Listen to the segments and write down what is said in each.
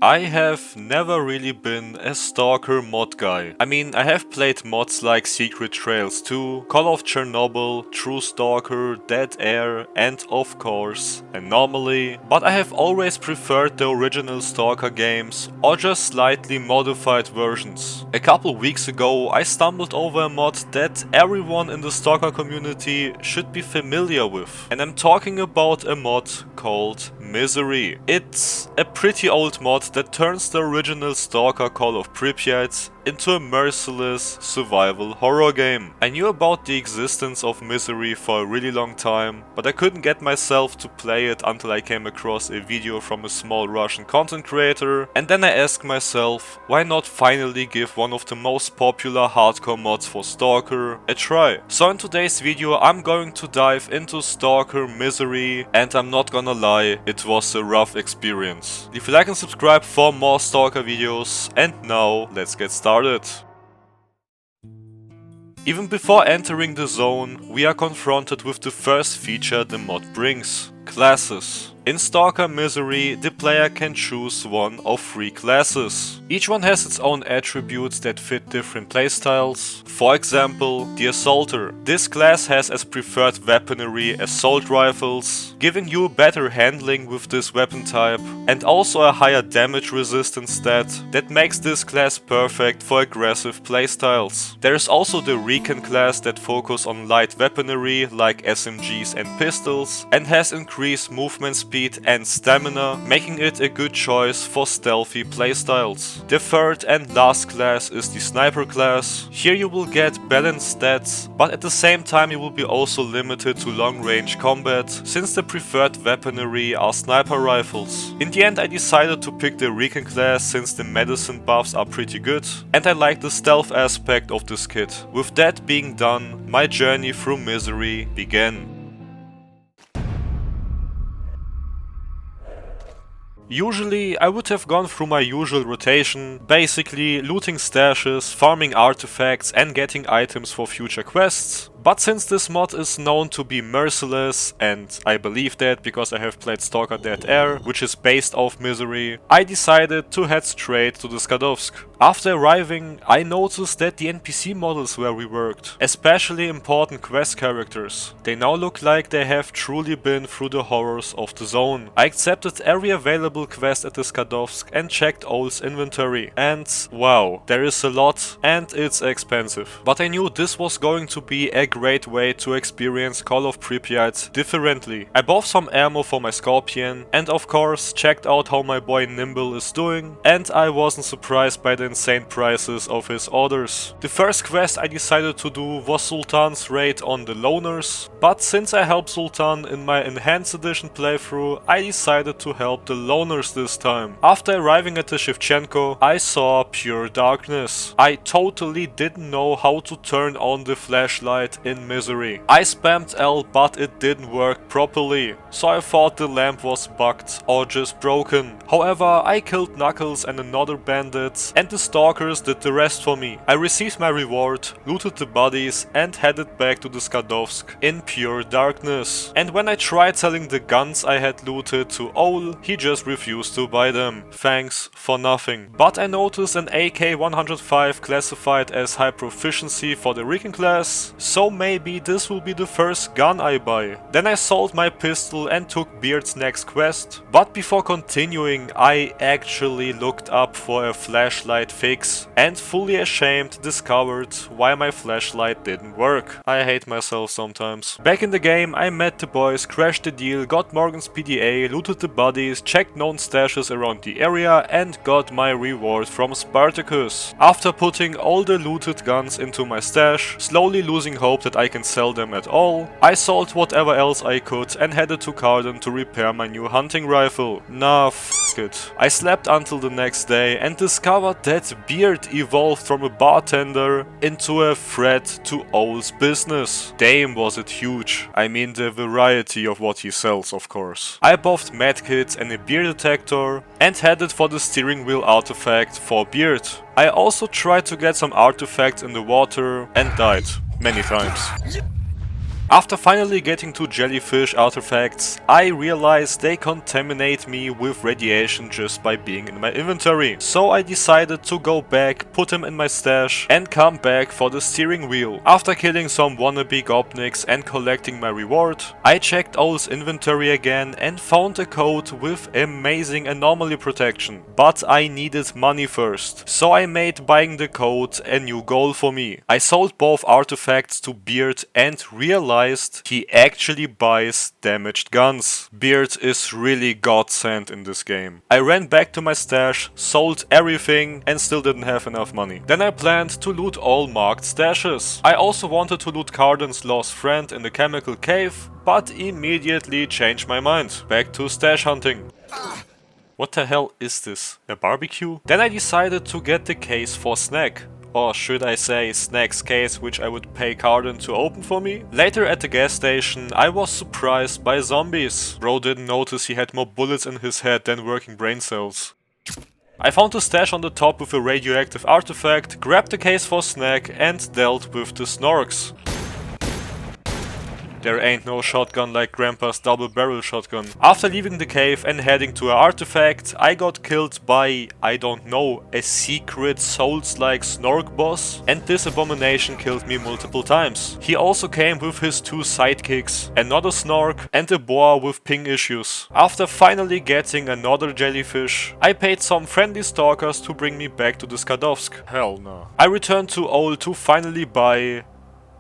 I have never really been a Stalker mod guy. I mean, I have played mods like Secret Trails 2, Call of Chernobyl, True Stalker, Dead Air, and of course, Anomaly, but I have always preferred the original Stalker games or just slightly modified versions. A couple weeks ago I stumbled over a mod that everyone in the Stalker community should be familiar with, and I'm talking about a mod called Misery. It's a pretty old mod that turns the original Stalker Call of Pripyat into a merciless survival horror game. I knew about the existence of Misery for a really long time, but I couldn't get myself to play it until I came across a video from a small Russian content creator, and then I asked myself, why not finally give one of the most popular hardcore mods for Stalker a try? So in today's video I'm going to dive into Stalker Misery, and I'm not gonna lie, it was a rough experience. Leave a like and subscribe for more Stalker videos, and now let's get started. Even before entering the zone, we are confronted with the first feature the mod brings: classes. In Stalker Misery, the player can choose one of 3 classes. Each one has its own attributes that fit different playstyles. For example, the Assaulter. This class has as preferred weaponry assault rifles, giving you better handling with this weapon type, and also a higher damage resistance stat that makes this class perfect for aggressive playstyles. There is also the Recon class that focuses on light weaponry like SMGs and pistols, and has increased movement speed and stamina, making it a good choice for stealthy playstyles. The third and last class is the Sniper class. Here you will get balanced stats, but at the same time you will be also limited to long range combat, since the preferred weaponry are sniper rifles. In the end I decided to pick the Recon class since the medicine buffs are pretty good, and I like the stealth aspect of this kit. With that being done, my journey through Misery began. Usually I would have gone through my usual rotation, basically looting stashes, farming artifacts and getting items for future quests. But since this mod is known to be merciless, and I believe that because I have played Stalker Dead Air, which is based off Misery, I decided to head straight to the Skadovsk. After arriving, I noticed that the NPC models were reworked, especially important quest characters. They now look like they have truly been through the horrors of the zone. I accepted every available quest at the Skadovsk and checked Ol's inventory, and wow, there is a lot and it's expensive. But I knew this was going to be a great way to experience Call of Pripyat differently. I bought some ammo for my Scorpion and of course checked out how my boy Nimble is doing, and I wasn't surprised by the insane prices of his orders. The first quest I decided to do was Sultan's raid on the loners, but since I helped Sultan in my enhanced edition playthrough, I decided to help the loners this time. After arriving at the Shevchenko, I saw pure darkness. I totally didn't know how to turn on the flashlight in Misery. I spammed L, but it didn't work properly, so I thought the lamp was bugged or just broken. However, I killed Knuckles and another bandit, and the Stalkers did the rest for me. I received my reward, looted the bodies and headed back to the Skadovsk in pure darkness. And when I tried selling the guns I had looted to Ol, he just refused to buy them. Thanks for nothing. But I noticed an AK-105 classified as high proficiency for the Recon class, so maybe this will be the first gun I buy. Then I sold my pistol and took Beard's next quest. But before continuing, I actually looked up for a flashlight fix and fully ashamed discovered why my flashlight didn't work. I hate myself sometimes. Back in the game I met the boys, crashed the deal, got Morgan's PDA, looted the bodies, checked known stashes around the area and got my reward from Spartacus. After putting all the looted guns into my stash, slowly losing hope that I can sell them at all, I sold whatever else I could and headed to Carden to repair my new hunting rifle. Nah, f it. I slept until the next day and discovered that Beard evolved from a bartender into a threat to Ol's business. Damn, was it huge. I mean the variety of what he sells, of course. I bought medkits and a beer detector and headed for the steering wheel artifact for Beard. I also tried to get some artifacts in the water and died many times. After finally getting to jellyfish artifacts, I realized they contaminate me with radiation just by being in my inventory. So I decided to go back, put them in my stash and come back for the steering wheel. After killing some wannabe gopniks and collecting my reward, I checked Ol's inventory again and found a code with amazing anomaly protection. But I needed money first, so I made buying the code a new goal for me. I sold both artifacts to Beard and realized he actually buys damaged guns. Beard is really godsend in this game. I ran back to my stash, sold everything and still didn't have enough money. Then I planned to loot all marked stashes. I also wanted to loot Carden's lost friend in the chemical cave, but immediately changed my mind. Back to stash hunting. What the hell is this? A barbecue? Then I decided to get the case for Snack. Or should I say Snack's case, which I would pay Carden to open for me? Later at the gas station, I was surprised by zombies. Bro didn't notice he had more bullets in his head than working brain cells. I found a stash on the top with a radioactive artifact, grabbed the case for Snack and dealt with the snorks. There ain't no shotgun like Grandpa's double barrel shotgun. After leaving the cave and heading to an artifact, I got killed by, I don't know, a secret Souls-like Snork boss, and this abomination killed me multiple times. He also came with his two sidekicks, another Snork and a boar with ping issues. After finally getting another jellyfish, I paid some friendly stalkers to bring me back to the Skadovsk. Hell no. I returned to Ol to finally buy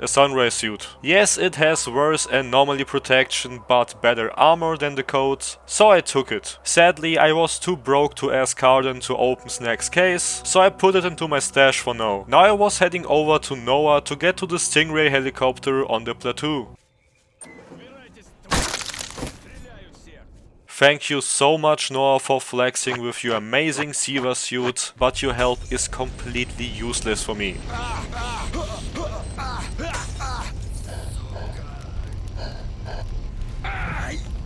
a sunray suit. Yes, it has worse anomaly protection but better armor than the code, so I took it. Sadly, I was too broke to ask Carden to open Snack's case, so I put it into my stash for now. Now I was heading over to Noah to get to the Stingray helicopter on the plateau. Thank you so much, Noah, for flexing with your amazing Siva suit, but your help is completely useless for me.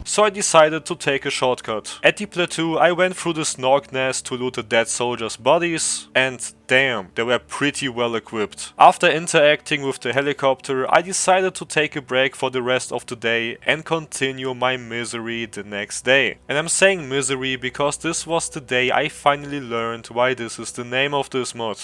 So I decided to take a shortcut. At the plateau, I went through the Snork nest to loot the dead soldiers' bodies, and damn, they were pretty well equipped. After interacting with the helicopter, I decided to take a break for the rest of the day and continue my misery the next day. And I'm saying misery because this was the day I finally learned why this is the name of this mod.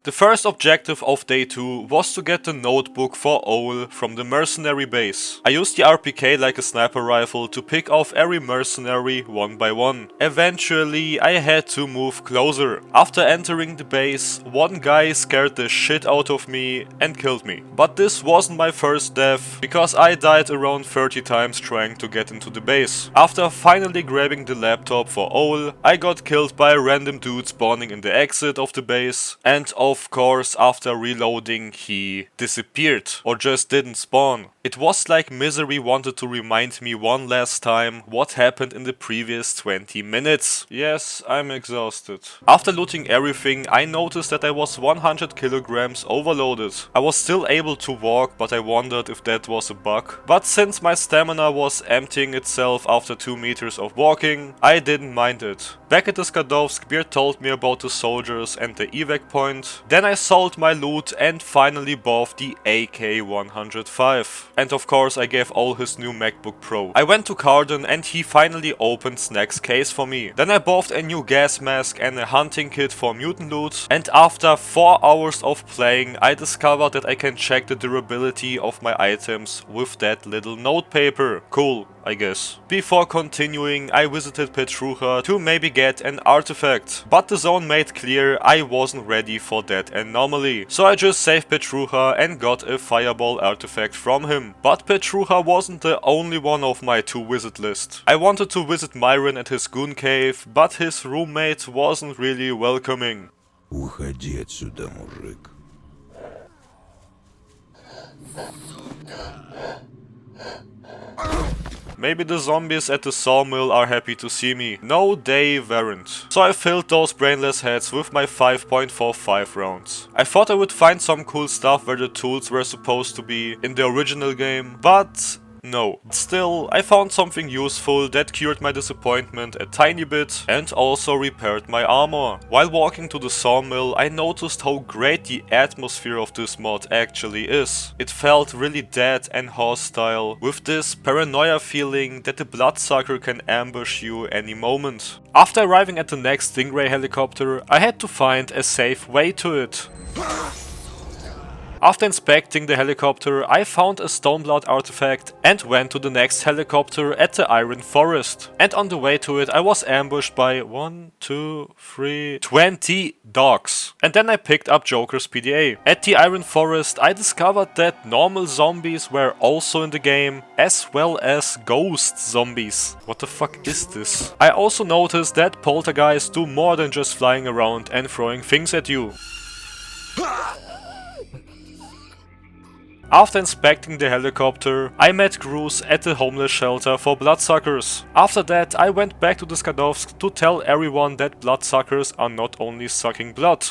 The first objective of day 2 was to get the notebook for Ol from the mercenary base. I used the RPK like a sniper rifle to pick off every mercenary one by one. Eventually I had to move closer. After entering the base, one guy scared the shit out of me and killed me. But this wasn't my first death, because I died around 30 times trying to get into the base. After finally grabbing the laptop for Ol, I got killed by a random dude spawning in the exit of the base, and of course, after reloading, he disappeared or just didn't spawn. It was like Misery wanted to remind me one last time what happened in the previous 20 minutes. Yes, I'm exhausted. After looting everything, I noticed that I was 100 kilograms overloaded. I was still able to walk, but I wondered if that was a bug. But since my stamina was emptying itself after 2 meters of walking, I didn't mind it. Back at the Skadovsk, Beard told me about the soldiers and the evac point. Then I sold my loot and finally bought the AK-105. And of course I gave Ol his new MacBook Pro. I went to Carden and he finally opened Snack's case for me. Then I bought a new gas mask and a hunting kit for mutant loot. And after 4 hours of playing, I discovered that I can check the durability of my items with that little note paper. Cool, I guess. Before continuing, I visited Petrucha to maybe get an artifact. But the zone made clear I wasn't ready for that anomaly. So I just saved Petrucha and got a fireball artifact from him. But Petrucha wasn't the only one of my to visit list. I wanted to visit Myron at his goon cave, but his roommate wasn't really welcoming. Уходи отсюда, мужик. Maybe the zombies at the sawmill are happy to see me. No, they weren't. So I filled those brainless heads with my 5.45 rounds. I thought I would find some cool stuff where the tools were supposed to be in the original game, but No. Still, I found something useful that cured my disappointment a tiny bit and also repaired my armor. While walking to the sawmill, I noticed how great the atmosphere of this mod actually is. It felt really dead and hostile, with this paranoia feeling that the bloodsucker can ambush you any moment. After arriving at the next Stingray helicopter, I had to find a safe way to it. After inspecting the helicopter, I found a Stoneblood artifact and went to the next helicopter at the Iron Forest. And on the way to it, I was ambushed by 20 dogs. And then I picked up Joker's PDA. At the Iron Forest, I discovered that normal zombies were also in the game, as well as ghost zombies. What the fuck is this? I also noticed that poltergeists do more than just flying around and throwing things at you. After inspecting the helicopter, I met Gru's at the homeless shelter for bloodsuckers. After that, I went back to the Skadovsk to tell everyone that bloodsuckers are not only sucking blood.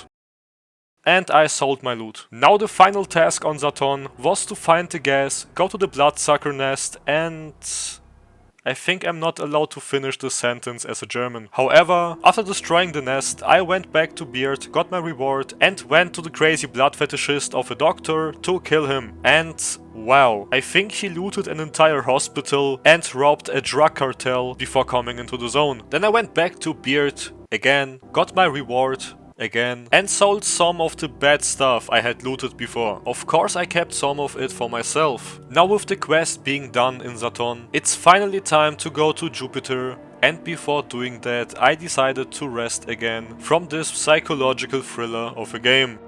And I sold my loot. Now the final task on Zaton was to find the gas, go to the bloodsucker nest and... I think I'm not allowed to finish the sentence as a German. However, after destroying the nest, I went back to Beard, got my reward and went to the crazy blood fetishist of a doctor to kill him. And wow, I think he looted an entire hospital and robbed a drug cartel before coming into the zone. Then I went back to Beard again, got my reward again and sold some of the bad stuff I had looted before. Of course I kept some of it for myself. Now with the quest being done in Zaton, it's finally time to go to Jupiter, and before doing that I decided to rest again from this psychological thriller of a game.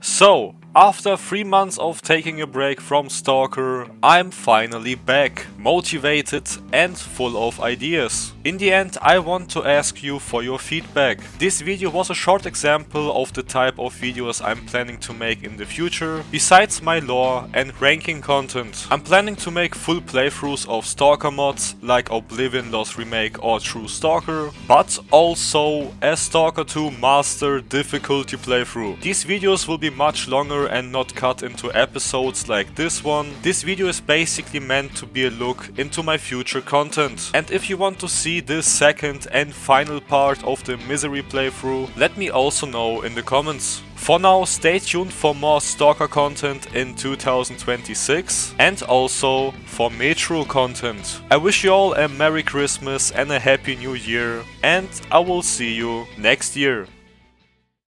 So, after 3 months of taking a break from Stalker, I'm finally back, motivated and full of ideas. In the end, I want to ask you for your feedback. This video was a short example of the type of videos I'm planning to make in the future, besides my lore and ranking content. I'm planning to make full playthroughs of Stalker mods, like Oblivion Lost Remake or True Stalker, but also a Stalker 2 Master difficulty playthrough. These videos will be much longer and not cut into episodes like this one. This video is basically meant to be a look into my future content. And if you want to see this second and final part of the Misery playthrough, let me also know in the comments. For now, stay tuned for more Stalker content in 2026 and also for Metro content. I wish you all a Merry Christmas and a Happy New Year, and I will see you next year.